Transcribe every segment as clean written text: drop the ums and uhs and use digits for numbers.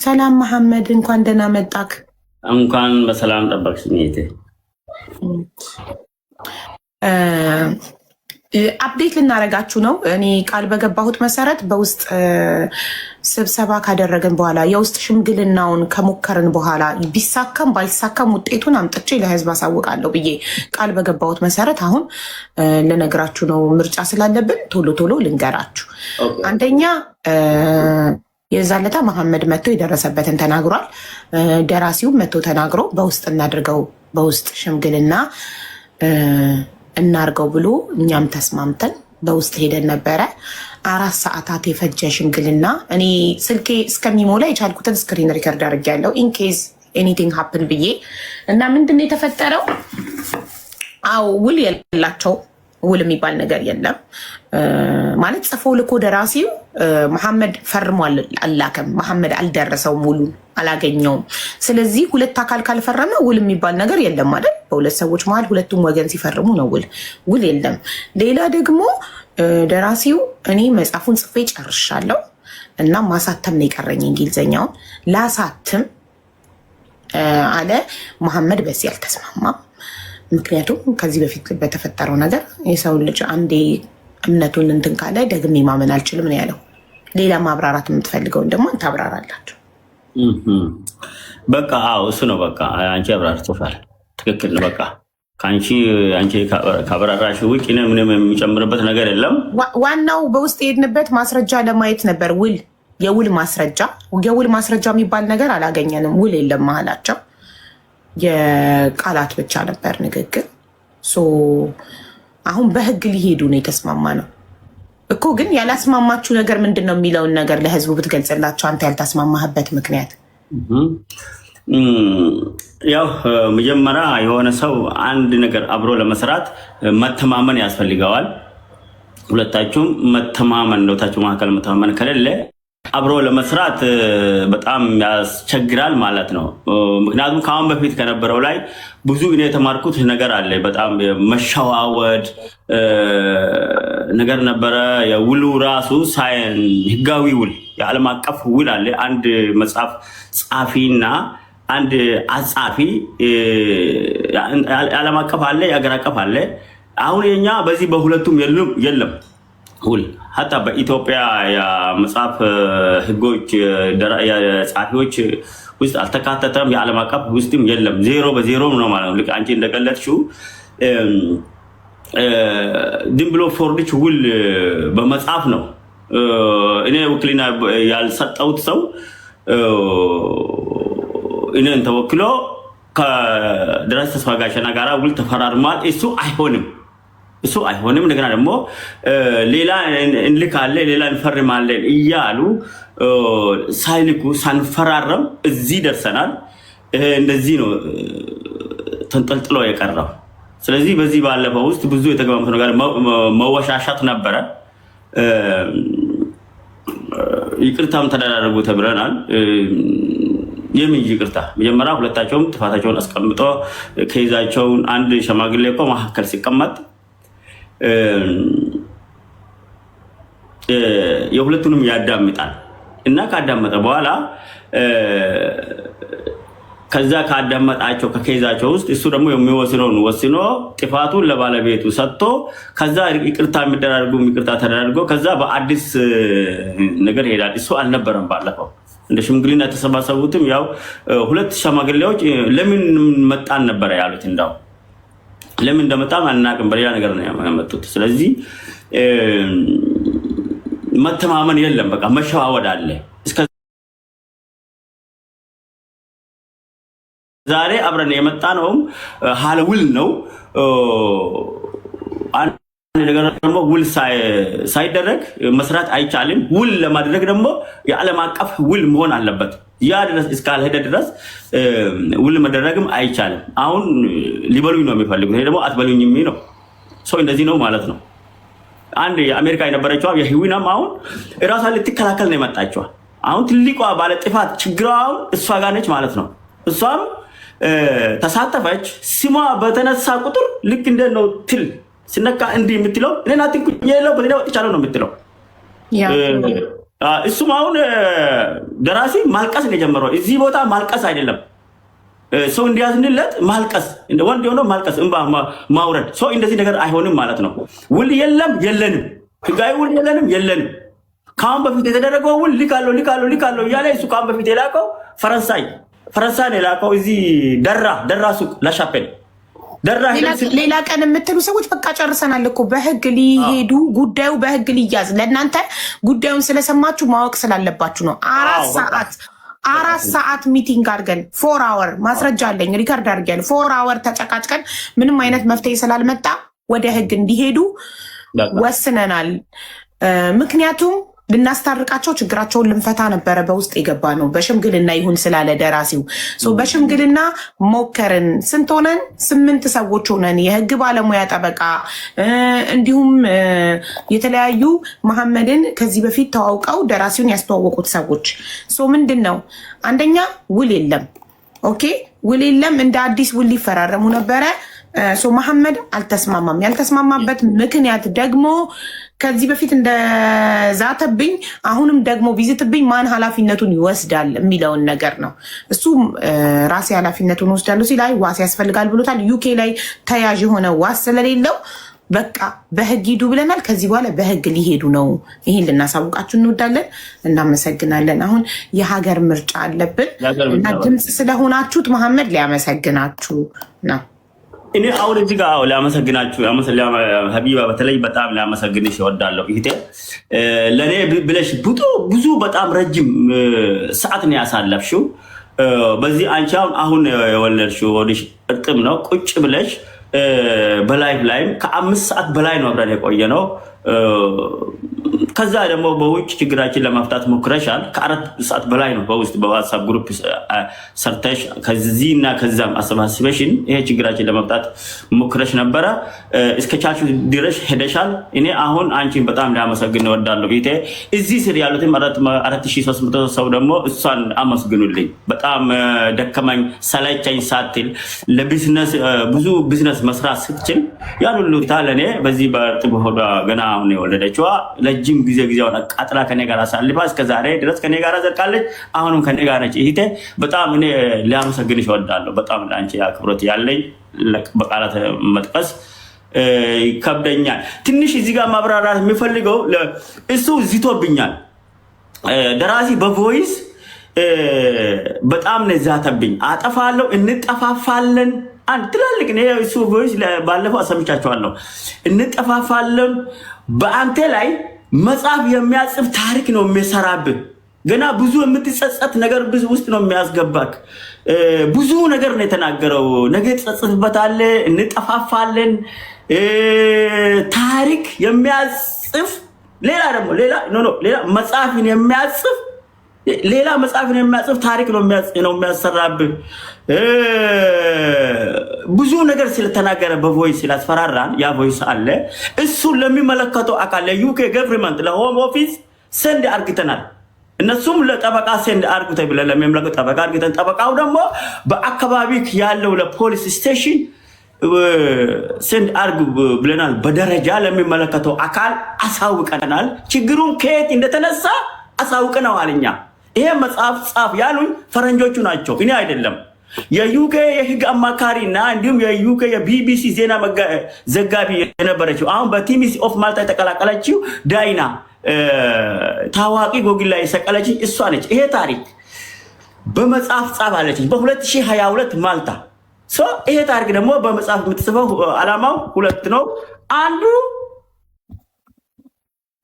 ሰላም መሐመድ፣ እንኳን ደህና መጣክ። እንኳን በሰላም ጠበቅሽኝ እህቴ። አፕዴት ልናረጋችሁ ነው። እኔ ቃል በገባሁት መሰረት በውስጥ ስብሰባ ካደረግን በኋላ የውስጥ ሽምግልናውን ከሞከርን በኋላ ቢሳካም ባይሳካም ውጤቱን አምጥቼ ለህዝብ አሳውቃለሁ ብዬ ቃል በገባሁት መሰረት አሁን ልነግራችሁ ነው። ምርጫ ስላለብን ቶሎ ቶሎ ልንገራችሁ። አንደኛ የዛለታ መሐመድ መጥቶ የደረሰበትን ተናግሯል። ደራሲውም መጥቶ ተናግሮ በውስጥ እናድርገው፣ በውስጥ ሽምግልና እናርገው ብሎ እኛም ተስማምተን በውስጥ ሄደን ነበረ። 4 ሰዓታት የፈጀ ሽምግልና። እኔ ስልኬ እስከሚሞላ የቻልኩትን ስክሪን ሪከርድ አድርጌያለሁ ኢንኬዝ ኤኒቲንግ ሀፕን ብዬ እና ምንድን ነው የተፈጠረው? አዎ ውል የላቸው፣ ውል የሚባል ነገር የለም። ማለት ጽፎ ልኮ ደራሲው መሐመድ ፈርሟል፣ አላከም። መሐመድ አልደረሰውም፣ ውሉን አላገኘውም። ስለዚህ ሁለት አካል ካልፈረመ ውል የሚባል ነገር የለም አይደል? በሁለት ሰዎች መሀል ሁለቱም ወገን ሲፈርሙ ነው ውል የለም። ሌላ ደግሞ ደራሲው እኔ መጽሐፉን ጽፌ ጨርሻለሁ እና ማሳተም ነው የቀረኝ፣ እንግሊዝኛውን ላሳትም አለ። መሐመድ በዚህ አልተስማማም። ምክንያቱም ከዚህ በፊት በተፈጠረው ነገር የሰው ልጅ አንዴ እምነቱን እንትን ካለ ደግሜ ማመን አልችልም ነው ያለው። ሌላ ማብራራት የምትፈልገውን ደግሞ ታብራራላችሁ። በቃ አዎ እሱ ነው። በቃ አንቺ አብራርተሻል፣ ትክክል ነው። በቃ አንቺ ካብራራሽ ውጭ ምንም የሚጨምርበት ነገር የለም። ዋናው በውስጥ የሄድንበት ማስረጃ ለማየት ነበር። የውል ማስረጃ የሚባል ነገር አላገኘንም። ውል የለም መሀላቸው፣ የቃላት ብቻ ነበር ንግግር። አሁን በህግ ሊሄዱ ነው የተስማማ ነው እኮ። ግን ያላስማማችሁ ነገር ምንድን ነው የሚለውን ነገር ለህዝቡ ብትገልጽላቸው፣ አንተ ያልተስማማህበት ምክንያት። ያው መጀመሪያ የሆነ ሰው አንድ ነገር አብሮ ለመስራት መተማመን ያስፈልገዋል። ሁለታችሁም መተማመን ነው። ታችሁ መካከል መተማመን ከሌለ አብሮ ለመስራት በጣም ያስቸግራል ማለት ነው። ምክንያቱም ከአሁን በፊት ከነበረው ላይ ብዙ እኔ የተማርኩት ነገር አለ። በጣም መሸዋወድ ነገር ነበረ። የውሉ ራሱ ህጋዊ ውል፣ የዓለም አቀፍ ውል አለ። አንድ መጽሐፍ ጻፊና አንድ አጻፊ የዓለም አቀፍ አለ፣ የአገር አቀፍ አለ። አሁን የኛ በዚህ በሁለቱም የለም ውል። ሀታ በኢትዮጵያ የመጽሐፍ ህጎች የጸሐፊዎች ውስጥ አልተካተተም። የዓለም አቀፍ ውስጥም የለም። 0 ነው ማለት ነው። ልክ አንቺ እንደገለጽሽው ድም ብሎ ፎርድች ውል በመጽሐፍ ነው። እኔ ውክልና ያልሰጠሁት ሰው እኔን ተወክሎ ከደራሲ ተስፋ ጋሸና ጋር ውል ተፈራርሟል። እሱ አይሆንም። እንደገና ደግሞ ሌላ እንልካለን፣ ሌላ እንፈርማለን እያሉ ሳይልኩ ሳንፈራረም እዚህ ደርሰናል። እንደዚህ ነው ተንጠልጥሎ የቀረው። ስለዚህ በዚህ ባለፈው ውስጥ ብዙ የተገባመቱ ነገር መወሻሻት ነበረ። ይቅርታም ተደራረጉ ተብለናል። የምን ይቅርታ? መጀመሪያ ሁለታቸውም ጥፋታቸውን አስቀምጦ ከይዛቸውን አንድ ሸማግሌ እኮ መካከል ሲቀመጥ የሁለቱንም ያዳምጣል እና ካዳመጠ በኋላ ከዛ ካዳመጣቸው ከኬዛቸው ውስጥ እሱ ደግሞ የሚወስነውን ወስኖ ጥፋቱን ለባለቤቱ ሰጥቶ ከዛ ይቅርታ የሚደራርጉ ይቅርታ ተደራርጎ ከዛ በአዲስ ነገር ይሄዳል። እሱ አልነበረም ባለፈው እንደ ሽምግልና የተሰባሰቡትም ያው ሁለት ሸማግሌዎች ለምን መጣን ነበረ ያሉት። እንዳው ለምን እንደመጣም አናውቅም፣ በሌላ ነገር ነው ያመጡት። ስለዚህ መተማመን የለም፣ በቃ መሸዋወድ አለ። እስከ ዛሬ አብረን የመጣ ነው ሀለውል ነው። አንድ ነገር ደግሞ ውል ሳይደረግ መስራት አይቻልም። ውል ለማድረግ ደግሞ የዓለም አቀፍ ውል መሆን አለበት። ያ ድረስ እስካልሄደ ድረስ ውል መደረግም አይቻልም። አሁን ሊበሉኝ ነው የሚፈልጉት፣ ይሄ ደግሞ አትበሉኝም ነው። ሰው እንደዚህ ነው ማለት ነው። አንድ የአሜሪካ የነበረችዋ የህዊናም አሁን እራሷን ልትከላከል ነው የመጣችዋ። አሁን ትልቋ ባለ ጥፋት ችግራውን እሷ ጋር ነች ማለት ነው። እሷም ተሳተፈች። ስሟ በተነሳ ቁጥር ልክ እንደ ነው ትል ሲነካ እንዲህ የምትለው እኔ ናት የለው በሌላ ወጥቻለሁ ነው የምትለው። እሱም አሁን ደራሲ ማልቀስ ነው የጀመረው። እዚህ ቦታ ማልቀስ አይደለም ሰው እንዲያዝንለት ማልቀስ፣ ወንድ የሆነው ማልቀስ፣ እንባ ማውረድ። ሰው እንደዚህ ነገር አይሆንም ማለት ነው። ውል የለንም፣ ህጋዊ ውል የለንም። ከአሁን በፊት የተደረገው ውል ልካለው እያለ እሱ ከአሁን በፊት የላከው ፈረንሳይ ነው የላከው። እዚህ ደራ ሱቅ ላሻፔል ሌላ ቀን የምትሉ ሰዎች በቃ ጨርሰናል እኮ በህግ ሊሄዱ ጉዳዩ በህግ ሊያዝ ለእናንተ ጉዳዩን ስለሰማችሁ ማወቅ ስላለባችሁ ነው። 4 ሰዓት ሚቲንግ አድርገን 4 አወር ማስረጃ አለኝ ሪከርድ አድርገን 4 አወር ተጨቃጭቀን ምንም አይነት መፍትሄ ስላልመጣ ወደ ህግ እንዲሄዱ ወስነናል። ምክንያቱም ልናስታርቃቸው ችግራቸውን ልንፈታ ነበረ በውስጥ የገባ ነው። በሽምግልና ይሁን ስላለ ደራሲው በሽምግልና ሞከርን። ስንት ሆነን? 8 ሰዎች ሆነን የህግ ባለሙያ ጠበቃ፣ እንዲሁም የተለያዩ መሐመድን ከዚህ በፊት ተዋውቀው ደራሲውን ያስተዋወቁት ሰዎች። ምንድን ነው አንደኛ ውል የለም። ኦኬ ውል የለም። እንደ አዲስ ውል ሊፈራረሙ ነበረ። መሐመድ አልተስማማም። ያልተስማማበት ምክንያት ደግሞ ከዚህ በፊት እንደዛተብኝ አሁንም ደግሞ ቢዝትብኝ ማን ኃላፊነቱን ይወስዳል የሚለውን ነገር ነው። እሱ ራሴ ኃላፊነቱን ወስዳለሁ ሲል አይ ዋስ ያስፈልጋል ብሎታል። ዩኬ ላይ ተያዥ የሆነ ዋስ ስለሌለው በቃ በህግ ሂዱ ብለናል። ከዚህ በኋላ በህግ ሊሄዱ ነው። ይህን ልናሳውቃችሁ እንወዳለን። እናመሰግናለን። አሁን የሀገር ምርጫ አለብን እና ድምፅ ስለሆናችሁት መሐመድ ሊያመሰግናችሁ ነው። እኔ አሁን እዚህ ጋር ላመሰግናችሁ ሀቢባ በተለይ በጣም ላመሰግንሽ እወዳለሁ። ይሄ ለኔ ብለሽ ብዙ በጣም ረጅም ሰዓት ነው ያሳለፍሽው። በዚህ አንቺ አሁን የወለድሽው ወዲሽ እርጥም ነው። ቁጭ ብለሽ በላይፍ ላይም ከ5 ሰዓት በላይ ነው አብረን የቆየ ነው። ከዛ ደግሞ በውጭ ችግራችን ለመፍታት ሞክረሻል። ከ4 ሰዓት በላይ ነው በውስጥ በዋትሳፕ ግሩፕ ሰርተሽ ከዚህና ከዛም አሰባስበሽን ይሄ ችግራችን ለመፍታት ሞክረሽ ነበረ። እስከ ቻልሽ ድረስ ሄደሻል። እኔ አሁን አንቺን በጣም ሊያመሰግን እወዳለሁ። ቤቴ እዚህ ስር ያሉትም 4300 ሰው ደግሞ እሷን አመስግኑልኝ። በጣም ደከመኝ ሰለቸኝ ሳትል ለቢዝነስ ብዙ ቢዝነስ መስራት ስትችል ያን ሁሉ ታለኔ በዚህ በጥብ ሆዷ ገና አሁን የወለደችዋ ለጅም ጊዜውን አቃጥላ ከኔ ጋር አሳልፋ እስከ ዛሬ ድረስ ከኔ ጋር ዘልቃለች። አሁንም ከኔ ጋር ነች። ይሄ በጣም እኔ ሊያመሰግንሽ እወዳለሁ። በጣም ለአንቺ አክብሮት ያለኝ በቃላት መጥቀስ ይከብደኛል። ትንሽ እዚህ ጋር ማብራራት የሚፈልገው እሱ ዝቶብኛል። ደራሲ በቮይስ በጣም ነው ዛተብኝ። አጠፋለሁ፣ እንጠፋፋለን አንድ ትላልቅ ነው እሱ ቮይስ ባለፈው አሰምቻቸዋለሁ። እንጠፋፋለን በአንተ ላይ መጽሐፍ የሚያጽፍ ታሪክ ነው የሚሰራብህ። ገና ብዙ የምትጸጸት ነገር ብዙ ውስጥ ነው የሚያስገባክ። ብዙ ነገር ነው የተናገረው። ነገ ትጸጸትበታለህ። እንጠፋፋለን ታሪክ የሚያጽፍ ሌላ ደግሞ ሌላ መጽሐፍን የሚያጽፍ ሌላ መጽሐፍን የሚያጽፍ ታሪክ ነው የሚያሰራብህ። ብዙ ነገር ስለተናገረ በቮይስ ስላስፈራራን ያ ቮይስ አለ። እሱን ለሚመለከተው አካል ለዩኬ ገቨርንመንት ለሆም ኦፊስ ሰንድ አርግተናል። እነሱም ለጠበቃ ሰንድ አርጉ ተብለን ለሚመለከተው ጠበቃ አርግተን ጠበቃው ደግሞ በአካባቢ ያለው ለፖሊስ ስቴሽን ሰንድ አርጉ ብለናል። በደረጃ ለሚመለከተው አካል አሳውቀናል። ችግሩን ከየት እንደተነሳ አሳውቀናል። እኛ ይሄ መጽሐፍ ጻፍ ያሉኝ ፈረንጆቹ ናቸው፣ እኔ አይደለም። የዩኬ የህግ አማካሪና እንዲሁም የዩኬ የቢቢሲ ዜና ዘጋቢ የነበረችው አሁን በቲሚስ ኦፍ ማልታ የተቀላቀለችው ዳይና ታዋቂ ጎግል ላይ የሰቀለች እሷ ነች። ይሄ ታሪክ በመጽሐፍ ጻፍ አለች በ2022 ማልታ። ይሄ ታሪክ ደግሞ በመጽሐፍ የምትጽፈው ዓላማው 2 ነው። አንዱ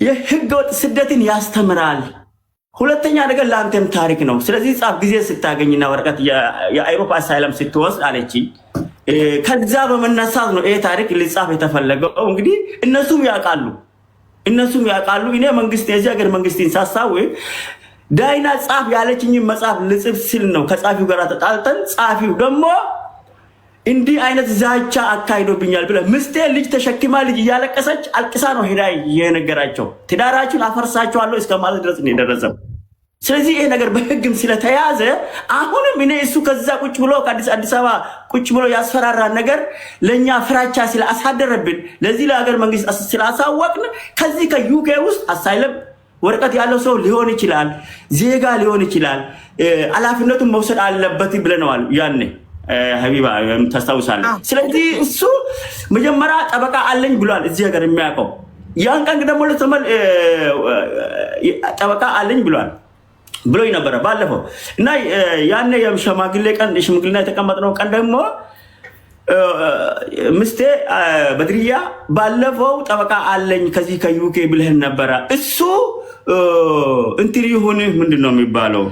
የህገወጥ ስደትን ያስተምራል። ሁለተኛ ነገር ለአንተም ታሪክ ነው። ስለዚህ ጻፍ ጊዜ ስታገኝና ወረቀት የአውሮፓ አሳይለም ስትወስድ አለች። ከዛ በመነሳት ነው ይሄ ታሪክ ሊጻፍ የተፈለገው። እንግዲህ እነሱም ያውቃሉ። እኔ መንግስት የዚህ ሀገር መንግስትን ሳሳው ዳይና ጻፍ ያለችኝ መጽሐፍ ልጽፍ ሲል ነው ከጻፊው ጋር ተጣልተን ጻፊው ደግሞ እንዲህ አይነት ዛቻ አካሂዶብኛል ብለ ምስቴ ልጅ ተሸክማ ልጅ እያለቀሰች አልቅሳ ነው ሄዳ የነገራቸው። ትዳራችሁን አፈርሳችኋለሁ እስከ ማለት ድረስ ነው የደረሰው። ስለዚህ ይሄ ነገር በህግም ስለተያዘ አሁንም እኔ እሱ ከዛ ቁጭ ብሎ ከአዲስ አበባ ቁጭ ብሎ ያስፈራራን ነገር ለኛ ፍራቻ ስላሳደረብን ለዚህ ለሀገር መንግስት ስላሳወቅን ከዚህ ከዩኬ ውስጥ አሳይለም ወረቀት ያለው ሰው ሊሆን ይችላል፣ ዜጋ ሊሆን ይችላል። ኃላፊነቱን መውሰድ አለበት ብለናል ያኔ ሀቢባ ታስታውሳለህ። ስለዚህ እሱ መጀመሪያ ጠበቃ አለኝ ብሏል እዚህ ሀገር የሚያውቀው። ያን ቀን ደግሞ ለተመል ጠበቃ አለኝ ብሏል ብሎኝ ነበረ ባለፈው እና ያኔ የሽማግሌ ቀን ሽምግልና የተቀመጥነው ቀን ደግሞ ምስቴ በድርያ ባለፈው ጠበቃ አለኝ ከዚህ ከዩኬ ብለህን ነበረ። እሱ እንትን ይሁን ምንድን ነው የሚባለው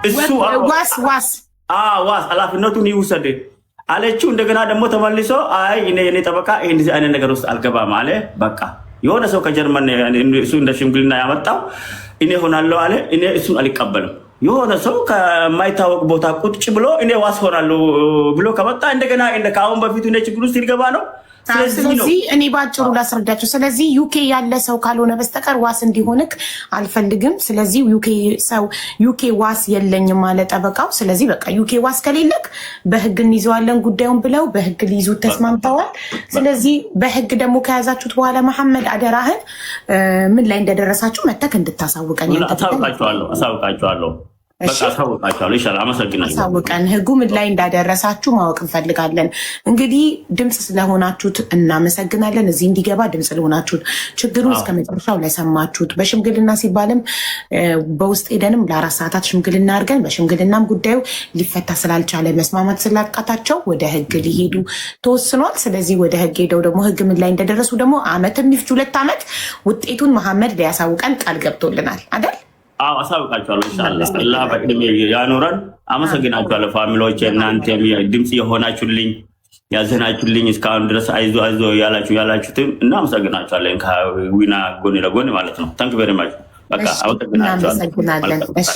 እሱ ዋስ ኃላፊነቱን ይውሰድ አለችው። እንደገና ደግሞ ተመልሶ አይ እኔ ጠበቃ ይሄን አይነት ነገር ውስጥ አልገባም አለ። በቃ የሆነ ሰው ከጀርመን እሱ እንደ ሽምግልና ያመጣው እኔ ሆናለሁ አለ። እኔ እሱን አልቀበልም። የሆነ ሰው ከማይታወቅ ቦታ ቁጭ ብሎ እኔ ዋስ ሆናለሁ ብሎ ከመጣ እንደገና ከአሁን በፊቱ እኔ ችግር ውስጥ ይገባ ነው። ስለዚህ እኔ ባጭሩ ላስረዳችሁ። ስለዚህ ዩኬ ያለ ሰው ካልሆነ በስተቀር ዋስ እንዲሆንክ አልፈልግም። ስለዚህ ዩኬ ዋስ የለኝም አለ ጠበቃው። ስለዚህ በቃ ዩኬ ዋስ ከሌለክ በህግ እንይዘዋለን ጉዳዩን ብለው በህግ ሊይዙት ተስማምተዋል። ስለዚህ በህግ ደግሞ ከያዛችሁት በኋላ መሐመድ አደራህን ምን ላይ እንደደረሳችሁ መተክ እንድታሳውቀን አሳውቃችኋለሁ። አሳውቀን ህጉ ምን ላይ እንዳደረሳችሁ ማወቅ እንፈልጋለን። እንግዲህ ድምፅ ስለሆናችሁት እናመሰግናለን። እዚህ እንዲገባ ድምፅ ለሆናችሁት ችግሩን እስከ መጨረሻው ለሰማችሁት በሽምግልና ሲባልም በውስጥ ሄደንም ለ4 ሰዓታት ሽምግልና አድርገን በሽምግልናም ጉዳዩ ሊፈታ ስላልቻለ መስማማት ስላቃታቸው ወደ ህግ ሊሄዱ ተወስኗል። ስለዚህ ወደ ህግ ሄደው ደግሞ ህግ ምን ላይ እንደደረሱ ደግሞ አመት የሚፍጅ 2 ዓመት ውጤቱን መሐመድ ሊያሳውቀን ቃል ገብቶልናል አይደል? አሳውቃችኋለሁ። ኢንሻአላህ አላህ በዕድሜ ያኖረን። አመሰግናችኋለሁ ፋሚሊዎች፣ እናንተ ድምጽ የሆናችሁልኝ ያዘናችሁልኝ እስካሁን ድረስ አይዞ ያላችሁትም እናመሰግናችኋለን። ከዊና ጎን ለጎን ማለት ነው። ታንክ ቬሪ ማች። በቃ አመሰግናችኋለሁ። እሺ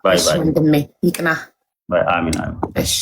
ባይ ባይ። ወንድሜ ይቅና። አሚን። እሺ